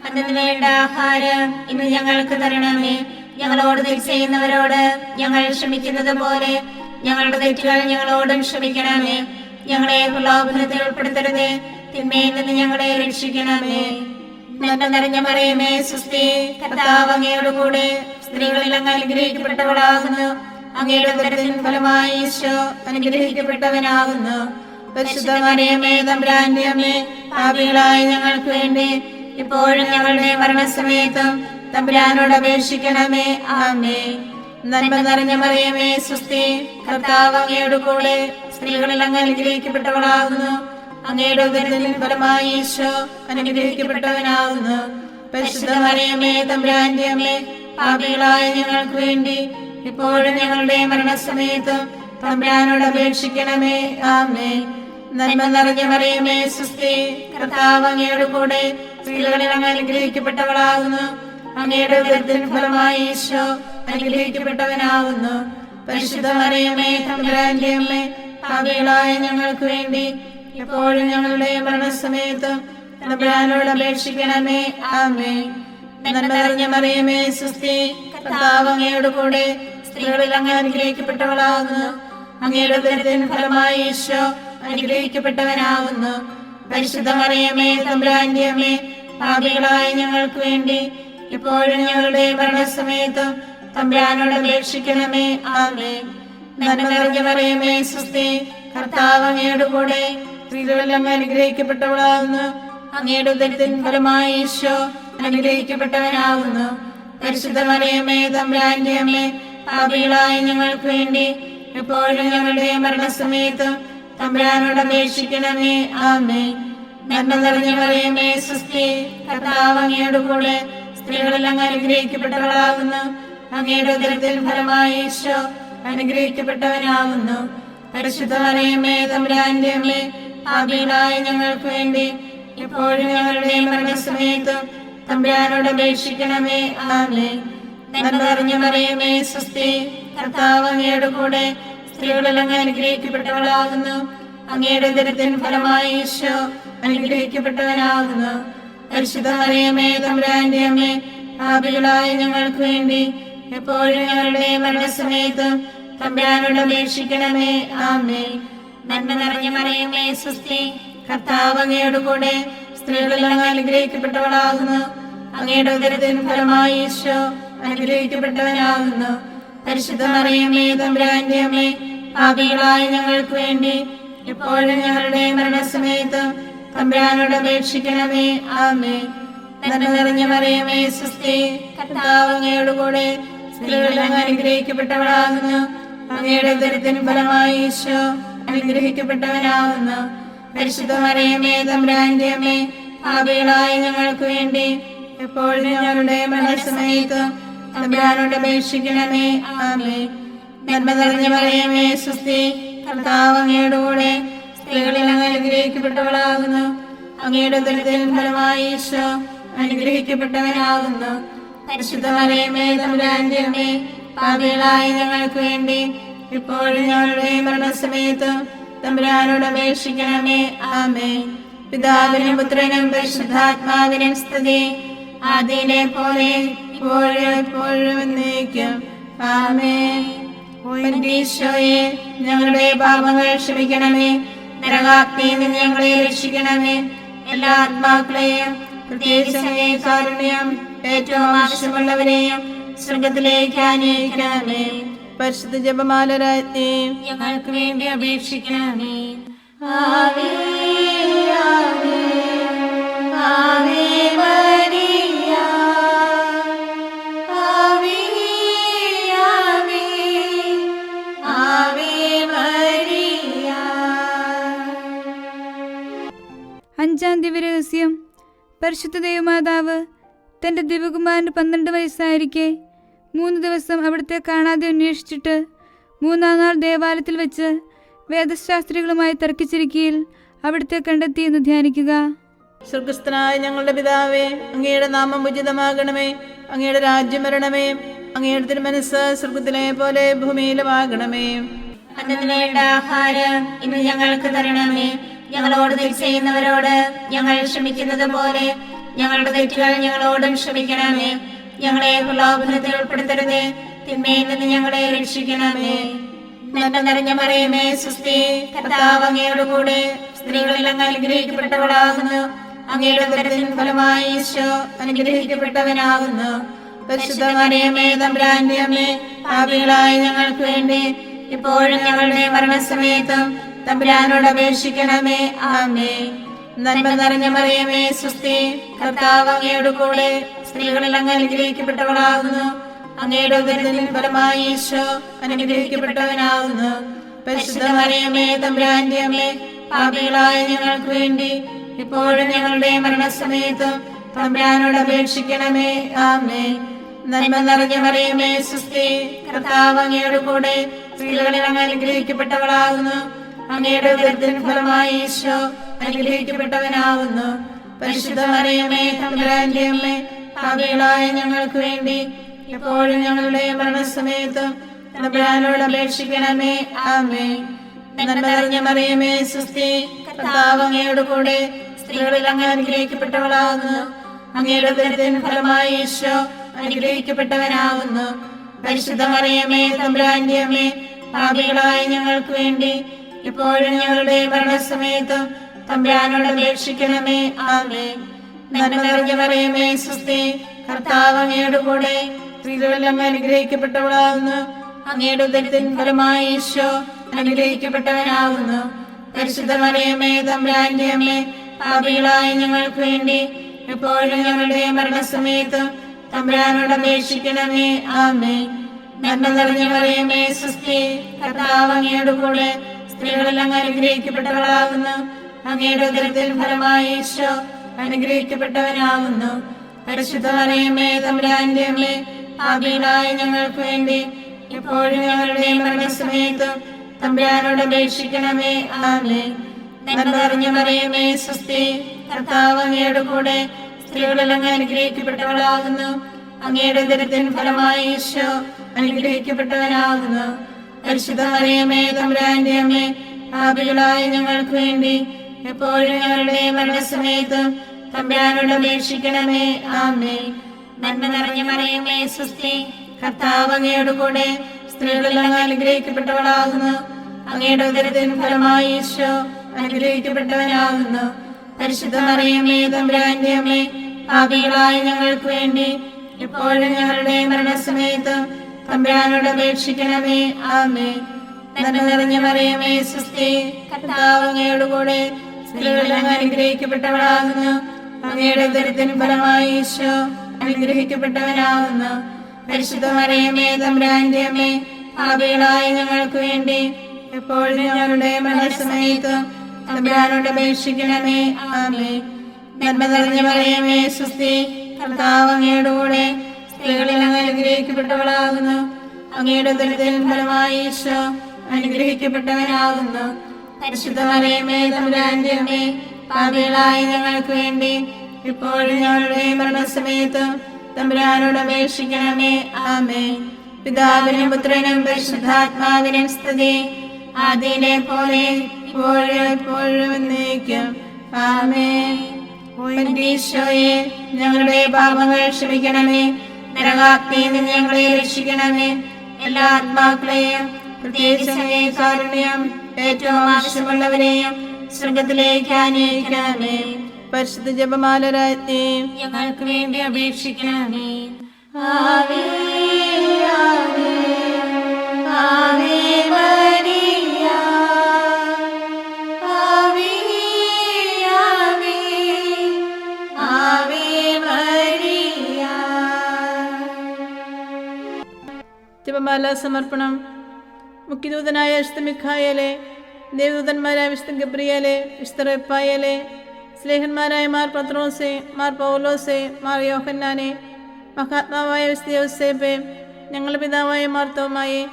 അന്നത്തിന് വേണ്ട ആഹാരം ഇന്ന് ഞങ്ങൾക്ക് തരണമേ. ഞങ്ങളോട് തെറ്റ് ചെയ്യുന്നവരോട് ഞങ്ങൾ ക്ഷമിക്കുന്നത് പോലെ ഞങ്ങളുടെ തെറ്റുകൾ ഞങ്ങളോടും ക്ഷമിക്കണമേ. ഞങ്ങളെ പ്രലോഭനത്തിൽ ഉൾപ്പെടുത്തരുതേ, തിന്മയിൽ നിന്ന് ഞങ്ങളെ രക്ഷിക്കണമേ. നന്മ നിറഞ്ഞ മറിയമേ സ്വസ്തി, കർത്താവ് അങ്ങയുടെ കൂടെ, സ്ത്രീകളിൽ അങ്ങ് അനുഗ്രഹിക്കപ്പെട്ടവളാകുന്നു. അങ്ങയുടെ ഉദരത്തിൻ ഫലമായി ഈശോ അനുഗ്രഹിക്കപ്പെട്ടവനാകുന്നു. പരിശുദ്ധ മറിയമേ തമ്പുരാന്റെ അമ്മേ, പാപികളായ ഞങ്ങൾക്ക് വേണ്ടി ഇപ്പോഴും ഞങ്ങളുടെ മരണസമയത്തും തമ്പുരാനോട് അപേക്ഷിക്കണമേ. ആമേൻ. നന്മ നിറഞ്ഞ മറിയമേ സ്വസ്തി, കർത്താവ് അങ്ങയുടെ കൂടെ, സ്ത്രീകളിൽ അങ്ങ് അനുഗ്രഹിക്കപ്പെട്ടവളാകുന്നു. അങ്ങയുടെ ഉദരത്തിൻ ഫലമായി ഈശോ അനുഗ്രഹിക്കപ്പെട്ടവനാകുന്നു. പരിശുദ്ധ മറിയമേ തമ്പുരാന്റെ അമ്മേ, പാപികളായ ഞങ്ങൾക്ക് വേണ്ടി ഇപ്പോഴും ഞങ്ങളുടെ മരണസമയത്തും തമ്പുരാനോട് അപേക്ഷിക്കണമേ. ആമേൻ. നന്മ നിറഞ്ഞ മറിയമേ സ്വസ്തി, കർത്താവ് അങ്ങയുടെ കൂടെ, സ്ത്രീകളിൽ അങ്ങ് അനുഗ്രഹിക്കപ്പെട്ടവളാകുന്നു. അങ്ങയുടെ ഉദരത്തിൻ ഫലമായി ഈശോ അനുഗ്രഹിക്കപ്പെട്ടവനാകുന്നു. പരിശുദ്ധ മറിയമേ തമ്പുരാന്റെ അമ്മേ, പാപികളായ ഞങ്ങൾക്ക് വേണ്ടി എപ്പോഴും ഞങ്ങളുടെ മരണസമയത്തും തമ്പുരാനോട് അപേക്ഷിക്കണമേ. ആമേൻ. നന്മ നിറഞ്ഞ മറിയമേ സ്വസ്തി, കർത്താവ് അങ്ങയുടെ കൂടെ, സ്ത്രീകളിൽ അങ്ങ് അനുഗ്രഹിക്കപ്പെട്ടവളാകുന്നു. അങ്ങയുടെ ഉദരത്തിൻ ഫലമായി ഈശോ അനുഗ്രഹിക്കപ്പെട്ടവനാകുന്നു. പരിശുദ്ധ മറിയമേ തമ്പുരാന്റെ അമ്മേ, പാപികളായ ഞങ്ങൾക്ക് വേണ്ടി ഇപ്പോഴും ഞങ്ങളുടെ മരണസമയത്തും തമ്പുരാനോട് അപേക്ഷിക്കണമേ. ആമേൻ. നന്മ നിറഞ്ഞ മറിയമേ സ്വസ്തി, കർത്താവ് അങ്ങയുടെ കൂടെ, സ്ത്രീകളിൽ അങ്ങ് അനുഗ്രഹിക്കപ്പെട്ടവളാകുന്നു. അങ്ങയുടെ ഉദരത്തിൻ ഫലമായി ഈശോ അനുഗ്രഹിക്കപ്പെട്ടവനാകുന്നു. പരിശുദ്ധ മറിയമേ തമ്പുരാന്റെ അമ്മേ, പാപികളായ ഞങ്ങൾക്ക് വേണ്ടി എപ്പോഴും ഞങ്ങളുടെ മരണസമയത്തും തമ്പുരാനോട് അപേക്ഷിക്കണമേ. ആമേൻ. നന്മ നിറഞ്ഞ മറിയമേ സ്വസ്തി, കർത്താവ് അങ്ങയുടെ കൂടെ സ്ത്രീകളിൽ അങ്ങ് അനുഗ്രഹിക്കപ്പെട്ടവളാകുന്നു. അങ്ങയുടെ ഉദരത്തിൻ ഫലമായി ഈശോ അനുഗ്രഹിക്കപ്പെട്ടവനാകുന്നു. പരിശുദ്ധ മറിയമേ തമ്പുരാന്റെ അമ്മേ, പാപികളായ ഞങ്ങൾക്ക് വേണ്ടി എപ്പോഴും ഞങ്ങളുടെ മരണസമയത്തും തമ്പുരാനോട് അപേക്ഷിക്കണമേ. ആമേൻ. നന്മ നിറഞ്ഞ മറിയമേ സ്വസ്തി, കർത്താവ് അങ്ങയുടെ കൂടെ സ്ത്രീകളിൽ അങ്ങ് അനുഗ്രഹിക്കപ്പെട്ടവളാകുന്നു. അങ്ങയുടെ ഉദരത്തിൻ ഫലമായി ഈശോ അനുഗ്രഹിക്കപ്പെട്ടവനാകുന്നു. പരിശുദ്ധ മറിയമേ തമ്പുരാന്റെ അമ്മേ, പാപികളായ ഞങ്ങൾക്ക് വേണ്ടി എപ്പോഴും ഞങ്ങളുടെ മരണസമയത്തും തമ്പുരാനോട് അപേക്ഷിക്കണമേ. ആമേൻ. നന്മ നിറഞ്ഞ മറിയമേ സ്വസ്തി, കർത്താവ് അങ്ങയുടെ കൂടെ സ്ത്രീകളിൽ അങ്ങ് അനുഗ്രഹിക്കപ്പെട്ടവളാകുന്നു. അങ്ങയുടെ ഉദരത്തിൻ ഫലമായി ഈശോ അനുഗ്രഹിക്കപ്പെട്ടവനാകുന്നു. പരിശുദ്ധ മറിയമേ തമ്പുരാന്റെ അമ്മേ, പാപികളായ ഞങ്ങൾക്ക് വേണ്ടി എപ്പോഴും ഞങ്ങളുടെ മരണസമയത്തും തമ്പുരാനോട് അപേക്ഷിക്കണമേ. ആമേൻ. നന്മ നിറഞ്ഞ മറിയമേ സ്വസ്തി, കർത്താവ് അങ്ങയുടെ കൂടെ സ്ത്രീകളിൽ അങ്ങ് അനുഗ്രഹിക്കപ്പെട്ടവളാകുന്നു. അങ്ങയുടെ ഉദരത്തിൻ ഫലമായി ഈശോ അനുഗ്രഹിക്കപ്പെട്ടവനാകുന്നു. പരിശുദ്ധ മറിയമേ തമ്പുരാന്റെ അമ്മേ, പാപികളായ ഞങ്ങൾക്ക് വേണ്ടി എപ്പോഴും ഞങ്ങളുടെ മരണസമയത്തും തമ്പുരാനോട് അപേക്ഷിക്കണമേ. ആമേൻ. നന്മ നിറഞ്ഞ മറിയമേ സ്വസ്തി, കർത്താവ് അങ്ങയുടെ കൂടെ സ്ത്രീകളിൽ അങ്ങ് അനുഗ്രഹിക്കപ്പെട്ടവളാകുന്നു. അങ്ങയുടെ ഉദരത്തിൻ ഫലമായി ഈശോ അനുഗ്രഹിക്കപ്പെട്ടവനാകുന്നു. പരിശുദ്ധ മറിയമേ തമ്പുരാന്റെ അമ്മേ, പാപികളായ ഞങ്ങൾക്ക് വേണ്ടി ഇപ്പോഴും ഞങ്ങളുടെ മരണസമയത്തും തമ്പുരാനോട് അപേക്ഷിക്കണമേ. ആമേൻ. പിതാവിനും പുത്രനും പരിശുദ്ധാത്മാവിനും സ്തുതി, ആദിയിലെ പോലെ ഇപ്പോഴും എപ്പോഴും എന്നേക്കും. ആമേൻ. ഈശോയെ, ഞങ്ങളുടെ പാപങ്ങൾ ക്ഷമിക്കണമേ. നരകാഗ്നിയിൽ നിന്ന് ഞങ്ങളെ രക്ഷിക്കണമേ. എല്ലാ ആത്മാക്കളെയും പ്രത്യേകിച്ച് അങ്ങേ കാരുണ്യം ഏറ്റവും ആവശ്യമുള്ളവരെയും സ്വർഗത്തിലേക്ക് ആനയിക്കണമേ. പരിശുദ്ധ ജപമാല രാജ്ഞി ഞങ്ങൾക്ക് വേണ്ടി അപേക്ഷിക്കണമേ. ആവേ ആവേ ആവേ മരിയ, ആവേ ആവേ ആവേ മരിയ. അഞ്ചാം ദിവ്യരഹസ്യം. പരിശുദ്ധ ദൈവമാതാവ് തൻ്റെ ദിവകുമാരന് 12 വയസ്സായിരിക്കെ 3 ദിവസം അവിടുത്തെ കാണാതെ അന്വേഷിച്ചിട്ട് 3-ാം നാൾ ദേവാലയത്തിൽ വെച്ച് വേദശാസ്ത്രികളുമായി തർക്കിച്ചിരിക്കയിൽ അവിടുത്തെ കണ്ടെത്തിയെന്ന് ധ്യാനിക്കുക. സ്വർഗസ്ഥനായ ഞങ്ങളുടെ പിതാവേ, അങ്ങയുടെ നാമം ഉചിതമാകണമേ. അങ്ങയുടെ രാജ്യം വരണമേ. അങ്ങയുടെ തിരുമനസ്സ് സ്വർഗത്തിലെ പോലെ ഭൂമിയിലുമാകണമേ. അന്നത്തിന് വേണ്ട ആഹാരം ഇന്ന് ഞങ്ങൾക്ക് തരണമേ. ഞങ്ങളോട് തെറ്റ് ചെയ്യുന്നവരോട് ഞങ്ങൾ ക്ഷമിക്കുന്നത് പോലെ ഞങ്ങളുടെ തെറ്റുകൾ ഞങ്ങളോടും ക്ഷമിക്കണമേ. ഞങ്ങളെ പ്രലോഭനത്തിൽ ഉൾപ്പെടുത്തരുതേ, തിന്മയിൽ നിന്ന് ഞങ്ങളെ രക്ഷിക്കണമേ. നന്മ നിറഞ്ഞ മറിയമേ സ്വസ്തി, കർത്താവ് അങ്ങയുടെ കൂടെ സ്ത്രീകളിൽ അങ്ങ് അനുഗ്രഹിക്കപ്പെട്ടവളാകുന്നു. അങ്ങയുടെ ഉദരത്തിൻ ഫലമായി ഈശോ അനുഗ്രഹിക്കപ്പെട്ടവനാകുന്നു. പരിശുദ്ധ മറിയമേ തമ്പുരാന്റെ അമ്മേ, പാപികളായ ഞങ്ങൾക്ക് വേണ്ടി ഇപ്പോഴും ഞങ്ങളുടെ മരണസമയത്തും തമ്പുരാനോട് അപേക്ഷിക്കണമേ. ആമേൻ. നന്മ നിറഞ്ഞ മറിയമേ സ്വസ്തി, കർത്താവ് അങ്ങയുടെ കൂടെ സ്ത്രീകളിൽ അങ്ങ് അനുഗ്രഹിക്കപ്പെട്ടവളാകുന്നു. അങ്ങയുടെ ഉദരത്തിൻ ഫലമായി ഈശോ അനുഗ്രഹിക്കപ്പെട്ടവനാകുന്നു. പരിശുദ്ധ മറിയമേ തമ്പുരാന്റെ അമ്മേ, പാപികളായ ഞങ്ങൾക്ക് വേണ്ടി ഇപ്പോഴും ഞങ്ങളുടെ മരണസമയത്തും തമ്പുരാനോട് അപേക്ഷിക്കണമേ. ആമേൻ. നന്മ നിറഞ്ഞ മറിയമേ സ്വസ്തി, കർത്താവ് അങ്ങയുടെ കൂടെ സ്ത്രീകളിൽ അങ്ങ് അനുഗ്രഹിക്കപ്പെട്ടവളാകുന്നു. അങ്ങയുടെ ഉദരത്തിൻ ഫലമായി ഈശോ അനുഗ്രഹിക്കപ്പെട്ടവനാകുന്നു. പരിശുദ്ധ മറിയമേ തമ്പുരാന്റെ അമ്മേ, പാപികളായ ഞങ്ങൾക്ക് വേണ്ടി എപ്പോഴും ഞങ്ങളുടെ മരണസമയത്തും തമ്പുരാനോട് അപേക്ഷിക്കണമേ. ആമേൻ. നന്മ നിറഞ്ഞ മറിയമേ സ്വസ്തി, കർത്താവ് അങ്ങയുടെ കൂടെ സ്ത്രീകളിൽ അങ്ങ് അനുഗ്രഹിക്കപ്പെട്ടവളാകുന്നു. അങ്ങയുടെ ഉദരത്തിൻ ഫലമായി ഈശോ അനുഗ്രഹിക്കപ്പെട്ടവനാകുന്നു. പരിശുദ്ധ മറിയമേ തമ്പുരാന്റെ അമ്മേ, പാപികളായ ഞങ്ങൾക്ക് വേണ്ടി ഇപ്പോഴും ഞങ്ങളുടെ മരണസമയത്തും തമ്പുരാനോട് അപേക്ഷിക്കണമേ. ആമേൻ. നന്മ നിറഞ്ഞ മറിയമേ സ്വസ്തി, കർത്താവ് അങ്ങയുടെ കൂടെ സ്ത്രീകളിൽ അങ്ങ് അനുഗ്രഹിക്കപ്പെട്ടവളാകുന്നു. അങ്ങയുടെ ഉദരത്തിൻ ഫലമായി ഈശോ അനുഗ്രഹിക്കപ്പെട്ടവനാകുന്നു. പരിശുദ്ധ മറിയമേ തമ്പുരാന്റെ അമ്മേ, പാപികളായ ഞങ്ങൾക്ക് വേണ്ടി എപ്പോഴും ഞങ്ങളുടെ മരണസമയത്തും തമ്പുരാനോട് അപേക്ഷിക്കണമേ. ആമേൻ. നന്മ നിറഞ്ഞ മറിയമേ, സ്വസ്തി, കർത്താവ് അങ്ങയുടെ കൂടെ സ്ത്രീകളെല്ലാം അനുഗ്രഹിക്കപ്പെട്ടവളാകുന്നു. അങ്ങയുടെ ഉദരത്തിൻ ഫലമായി ഈശോ അനുഗ്രഹിക്കപ്പെട്ടവനാകുന്നു. പരിശുദ്ധ മറിയമേ, തമ്പുരാന്റെ അമ്മേ, പാപികളായ ഞങ്ങൾക്ക് വേണ്ടി എപ്പോഴും ഞങ്ങളുടെ മരണസമയത്തും തമ്പുരാനോട് അപേക്ഷിക്കണമേ. ആമേൻ. നന്മ നിറഞ്ഞ മറിയമേ, സ്വസ്തി, കർത്താവ് അങ്ങയുടെ കൂടെ സ്ത്രീകളെല്ലാം അനുഗ്രഹിക്കപ്പെട്ടവളാകുന്നു. അങ്ങയുടെ ഉദരത്തിൻ ഫലമായി ഈശോ അനുഗ്രഹിക്കപ്പെട്ടവനാകുന്നു. പരിശുദ്ധ മറിയമേ, തമ്പുരാന്റെ അമ്മേ, പാപികളായ ഞങ്ങൾക്ക് വേണ്ടി എപ്പോഴും ഞങ്ങളുടെ മരണസമയത്തും തമ്പുരാനോട് അപേക്ഷിക്കണമേ. ആമേൻ. നന്മ നിറഞ്ഞ മറിയമേ, സ്വസ്തി, കർത്താവ് അങ്ങയുടെ കൂടെ സ്ത്രീകളെല്ലാം അനുഗ്രഹിക്കപ്പെട്ടവളാകുന്നു. അങ്ങയുടെ ഉദരത്തിൻ ഫലമായി ഈശോ അനുഗ്രഹിക്കപ്പെട്ടവനാകുന്നു. പരിശുദ്ധ മറിയമേ, തമ്പുരാന്റെ അമ്മേ, പാപികളായ ഞങ്ങൾക്ക് വേണ്ടി എപ്പോഴും ഞങ്ങളുടെ മരണസമയത്തും തമ്പുരാനോട് അപേക്ഷിക്കണമേ. ആമേൻ. നന്മ നിറഞ്ഞ മറിയമേ, സ്വസ്തി, കർത്താവ് അങ്ങയുടെ കൂടെ സ്ത്രീകളെല്ലാം അനുഗ്രഹിക്കപ്പെട്ടവളാകുന്നു. അങ്ങയുടെ ഉദരത്തിൻ ഫലമായി ഈശോ അനുഗ്രഹിക്കപ്പെട്ടവനാകുന്നു. പരിശുദ്ധ മറിയമേ, തമ്പുരാന്റെ അമ്മേ, പാപികളായ ഞങ്ങൾക്ക് വേണ്ടി എപ്പോഴും ഞങ്ങളുടെ മരണസമയത്തും തമ്പുരാനോട് അപേക്ഷിക്കണമേ. ആമേൻ. നന്മ നിറഞ്ഞ മറിയമേ, സ്വസ്തി, കർത്താവ് അങ്ങയുടെ കൂടെ സ്ത്രീകളെല്ലാം അനുഗ്രഹിക്കപ്പെട്ടവളാകുന്നു. അങ്ങയുടെ ഉദരത്തിൻ ഫലമായി ഈശോ അനുഗ്രഹിക്കപ്പെട്ടവനാകുന്നു. പരിശുദ്ധ മറിയമേ, തമ്പുരാന്റെ അമ്മേ, പാപികളായ ഞങ്ങൾക്ക് വേണ്ടി ഇപ്പോഴും ഞങ്ങളുടെ മരണസമയത്തും തമ്പുരാനോട് അപേക്ഷിക്കണമേ. ആമേൻ. പിതാവിനും പുത്രനും പരിശുദ്ധാത്മാവിനും സ്തുതി, ആദിയിലെ പോലെ ഇപ്പോഴും എപ്പോഴും എന്നേക്കും. ആമേൻ. ഈശോയെ, ഞങ്ങളുടെ പാപങ്ങൾ ക്ഷമിക്കണമേ. നരകാഗ്നിയിൽ നിന്ന് ഞങ്ങളെ രക്ഷിക്കണമേ. എല്ലാ ആത്മാക്കളെയും പ്രത്യേകിച്ച് കാരുണ്യം ഏറ്റവും ആവശ്യമുള്ളവരെയും സ്വർഗത്തിലേക്ക് ആനയിക്കണമേ. പരിശുദ്ധ ജപമാല രാജ്ഞി, ഞങ്ങൾക്ക് വേണ്ടി അപേക്ഷിക്കണമേ. ആവേ ആവേ ആവേ മരിയ, ആവേ ആവേ ആവേ മരിയ. ജപമാല സമർപ്പണം. മുഖ്യദൂതനായ വിശുദ്ധ മിഖായേലെ, ദേവദൂതന്മാരായ വിശുദ്ധ ഗബ്രിയേലെ, വിശുദ്ധ റഫായേലെ, സ്ലേഹന്മാരായ മാർ പത്രോസെ, മാർ പൗലോസെ, മാർ യോഹന്നാനെ, മഹാത്മാവായ വിശുദ്ധ യോസേപ്പെ, ഞങ്ങളുടെ പിതാവായ മാർ തോമായെ,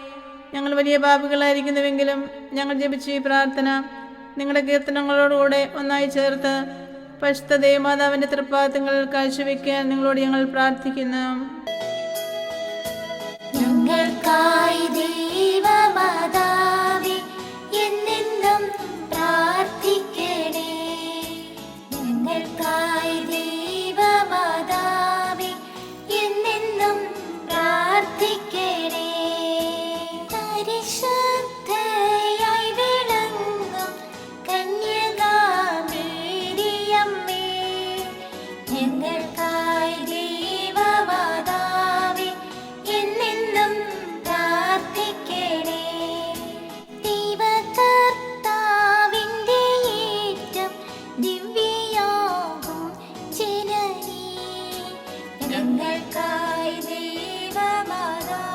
ഞങ്ങൾ വലിയ പാപികളായിരിക്കുന്നുവെങ്കിലും ഞങ്ങൾ ജപിച്ച ഈ പ്രാർത്ഥന നിങ്ങളുടെ കീർത്തനങ്ങളോടുകൂടെ ഒന്നായി ചേർത്ത് പരിശുദ്ധ ദേവമാതാവിൻ്റെ തൃപ്പാദങ്ങളിൽ കാഴ്ചവെക്കാൻ നിങ്ങളോട് ഞങ്ങൾ പ്രാർത്ഥിക്കുന്നു. ഞങ്ങൾക്കായി ദൈവമാതാവേ എന്നെന്നും പ്രാർത്ഥിക്കണേ. ഞങ്ങൾക്കായി ദൈവമാതാവേ എന്നെന്നും പ്രാർത്ഥിക്കണേ. പരിശുദ്ധയായി വിളങ്ങും കന്യകാമേരിയമ്മേ, ഞങ്ങൾക്കായി ദൈവമാതാവേ എന്നെന്നും പ്രാർത്ഥിക്കണേ. ദൈവകർത്താവിന്റെ ഏറ്റവും ദിവ്യയാകും ജനനീ, ഞങ്ങൾക്കായി ദൈവമാതാവേ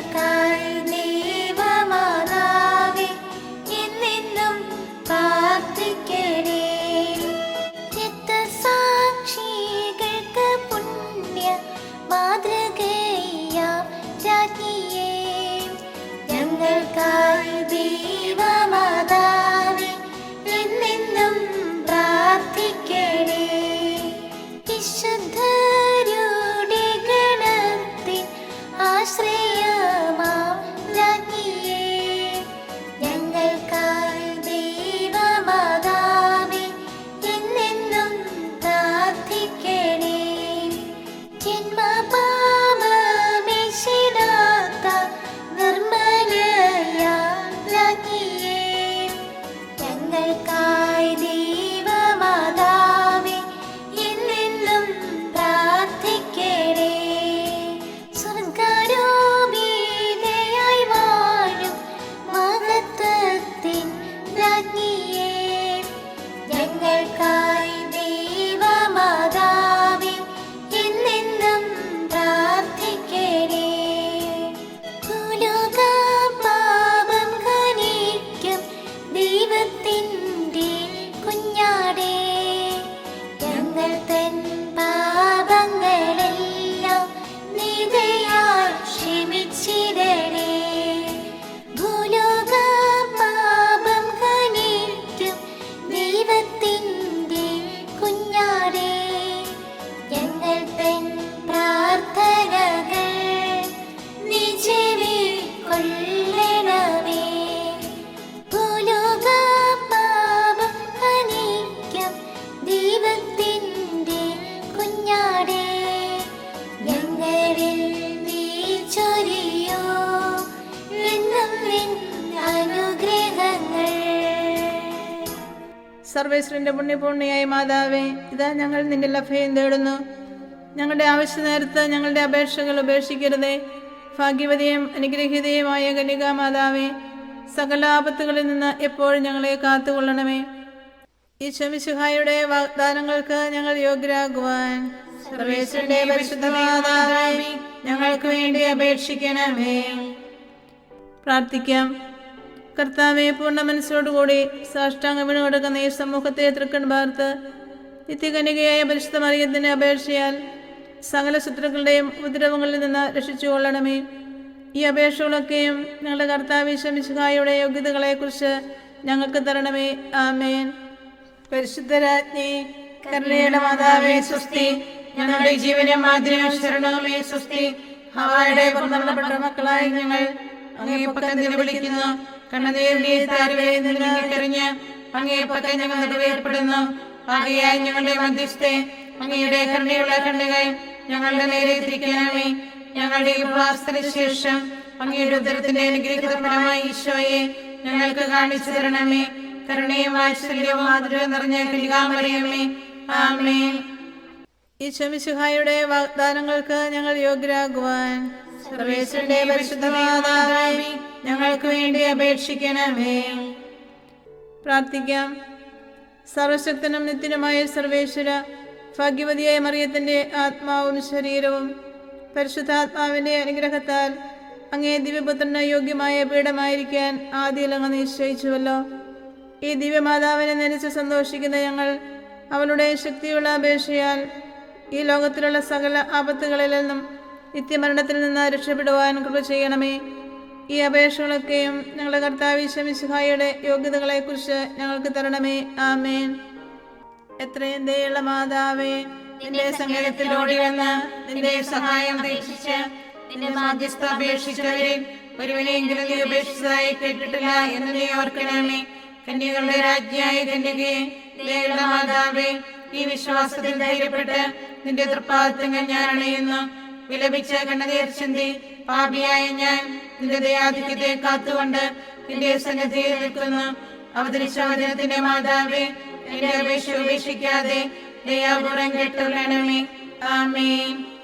ഞങ്ങൾക്കായി ദൈവമാതാവേ എന്നെന്നും പ്രാർത്ഥിക്കണേ. രക്തസാക്ഷികൾക്ക് പുണ്യ മാതൃകയാം രാജ്ഞിയേ, ഞങ്ങൾക്കായി ദൈവമാതാവേ എന്നെന്നും പ്രാർത്ഥിക്കണേ. വിശുദ്ധരുടെ ഗണത്തിൻ ആശ്രയമാം രാജ്ഞിയേ, ഞങ്ങൾക്കായി ദൈവമാതാവേ എന്നെന്നും പ്രാർത്ഥിക്കണേ. ജന്മപാപമേശിടാത്ത നിർമ്മലയാം രാജ്ഞിയേ, ഞങ്ങൾക്കായി ദൈവമാതാവേ എന്നെന്നും പ്രാർത്ഥിക്കണേ. സ്വർഗ്ഗാരോപിതയായി വാഴും മഹത്വത്തിൻ രാജ്ഞിയേ, ഞങ്ങൾക്കായി ദൈവമാതാവേ എന്നെന്നും പ്രാർത്ഥിക്കണേ. ഭൂലോകപാപം ഹനിക്കും ദൈവത്തിൻ്റെ കുഞ്ഞാടേ, ഞങ്ങൾ തൻ പാപങ്ങളെല്ലാം നിദയാൽ ക്ഷമിച്ചിടണേ. ഭൂലോകപാപം ഹനിക്കും ദൈവത്തിൻ്റെ കുഞ്ഞാടേ, ഞങ്ങൾ തൻ പ്രാർത്ഥനകൾ നീ ചെവിക്കൊള്ളണമേ. ഭൂലോകപാപം ഹനിക്കും ദൈവത്തിൻ്റെ കുഞ്ഞാടേ, ഞങ്ങളിൽ നീ ചൊരിയൂ എന്നും നിൻ അനുഗ്രഹങ്ങൾ. സർവേശ്വരന്റെ പുണ്യപൂർണിയായ മാതാവേ, ഇതാ ഞങ്ങൾ നിന്റെ അഭയം തേടുന്നു. ഞങ്ങളുടെ ആവശ്യ നേരത്ത് ഞങ്ങളുടെ അപേക്ഷകൾ ഉപേക്ഷിക്കരുതേ. ഭാഗ്യവതിയും അനുഗ്രഹീതയുമായ കന്യകാ മാതാവേ, സകല ആപത്തുകളിൽ നിന്ന് എപ്പോഴും ഞങ്ങളെ കാത്തുകൊള്ളണമേ. ഈശോ മിശിഹായുടെ വാഗ്ദാനങ്ങൾക്ക് ഞങ്ങൾ യോഗ്യരാകുവാൻ സർവേശ്വരന്റെ പരിശുദ്ധ മാതാവേ, ഞങ്ങൾക്ക് വേണ്ടി അപേക്ഷിക്കണമേ. പ്രാർത്ഥിക്കാം. കർത്താവെ, പൂർണ്ണ മനസ്സോടുകൂടി സാഷ്ടാംഗം വീണ് കൊടുക്കുന്ന ഈ സമൂഹത്തെ തൃക്കൺ പാർത്ത് നിത്യകന്യകയായ പരിശുദ്ധ മറിയത്തിന്റെ അപേക്ഷയാൽ സകല ശത്രുക്കളുടെയും ഉപദ്രവങ്ങളിൽ നിന്ന് രക്ഷിച്ചുകൊള്ളണമേ. ഈ അപേക്ഷകളൊക്കെയും ഞങ്ങളുടെ കർത്താവ് ഈശോ മിശിഹായുടെ യോഗ്യതകളെക്കുറിച്ച് ഞങ്ങൾക്ക് തരണമേ. ആമേൻ. പരിശുദ്ധരാജ്ഞി, കരുണയുടെ മാതാവേ സ്വസ്തി. ഞങ്ങളുടെ ജീവനും മാതിരിയും ശരണവുമേ സ്വസ്തി. ഹവായുടെ പുറന്തള്ളപ്പെട്ട മക്കളായി ഞങ്ങൾ അങ്ങേ പക്കം വിളിക്കുന്നു. കണ്ണുനീരിന്റെ താരുവേ നിറഞ്ഞ് അങ്ങേ പക്കം ഞങ്ങൾ നിറവേർപ്പെടുന്നു. ആകയാൽ ഞങ്ങളുടെ മധ്യസ്ഥെ അങ്ങയുടെ കരുണയുള്ള കണ്ണുകൾ ഞങ്ങളുടെ നേരെ തിരിക്കണമേ. ഞങ്ങളുടെ ഉപവാസത്തിന് ശേഷം അങ്ങയുടെ ഉദരത്തിന്റെ അനുഗ്രഹിത ഫലമായി ഈശോയെ ഞങ്ങൾക്ക് കാണിച്ചു തരണമേ. കരുണയും വാത്സല്യവും മാധുര്യവും നിറഞ്ഞ കന്യകാമറിയമേ, ആമേൻ. ഈശോ മിശിഹായുടെ വാഗ്ദാനങ്ങൾക്ക് ഞങ്ങൾ യോഗ്യരാകുവാൻ സർവേശ്വരന്റെ പരിശുദ്ധ മാതാവേ, ഞങ്ങൾക്ക് വേണ്ടി അപേക്ഷിക്കണമേ. പ്രാർത്ഥിക്കാം. സർവശക്തനും നിത്യനുമായ സർവേശ്വര, ഭാഗ്യവതിയായ മറിയത്തിന്റെ ആത്മാവും ശരീരവും പരിശുദ്ധാത്മാവിന്റെ അനുഗ്രഹത്താൽ അങ്ങേ ദിവ്യപുത്രന് യോഗ്യമായ പീഠമായിരിക്കാൻ ആദ്യം അങ്ങ് നിശ്ചയിച്ചുവല്ലോ. ഈ ദിവ്യമാതാവിനെ നനച്ച് സന്തോഷിക്കുന്ന ഞങ്ങൾ അവളുടെ ശക്തിയുള്ള അപേക്ഷയാൽ ഈ ലോകത്തിലുള്ള സകല ആപത്തുകളിൽ നിന്നും നിത്യമരണത്തിൽ നിന്ന് രക്ഷപ്പെടുവാൻ കൃപ ചെയ്യണമേ. ഈ അപേക്ഷകളൊക്കെയും ഞങ്ങളുടെ കർത്താവ് ഈശോ മിശിഹായുടെ യോഗ്യതകളെക്കുറിച്ച് ഞങ്ങൾക്ക് തരണമേ. ആമേൻ. എത്രയും ദയുള്ള മാതാവേ, നിന്റെ സങ്കേതത്തിൽ ഓടി വന്ന് നിന്റെ സഹായം അപേക്ഷിച്ച് നിന്റെ മാധ്യസ്ഥ അപേക്ഷിച്ചവരിൽ ഒരുവനെയെങ്കിലും നീ ഉപേക്ഷിച്ചതായി കേട്ടിട്ടില്ല എന്ന് നീ ഓർക്കണമേ. കന്യകളുടെ രാജ്ഞിയായ കന്യകയെ, ദയുള്ള മാതാവേ, ഈ വിശ്വാസത്തിൽ ധൈര്യപ്പെട്ട് നിന്റെ തൃപ്പാദത്തങ്ങൾ ഞാൻ അണയുന്നു. വിലപിച്ച് കണ്ണുനീർ ചിന്തി പാപിയായ ഞാൻ നിന്റെ ദയാധിക്യത്തെ കാത്തുകൊണ്ട് നിന്റെ സന്നിധിയിൽ നിൽക്കുന്നു. അവതരിച്ച വചനത്തിന്റെ മാതാവേ, നിന്റെ അപേക്ഷ ഉപേക്ഷിക്കാതെ ദയാപൂർവം കേട്ടുകൊള്ളണമേ. ആമേൻ.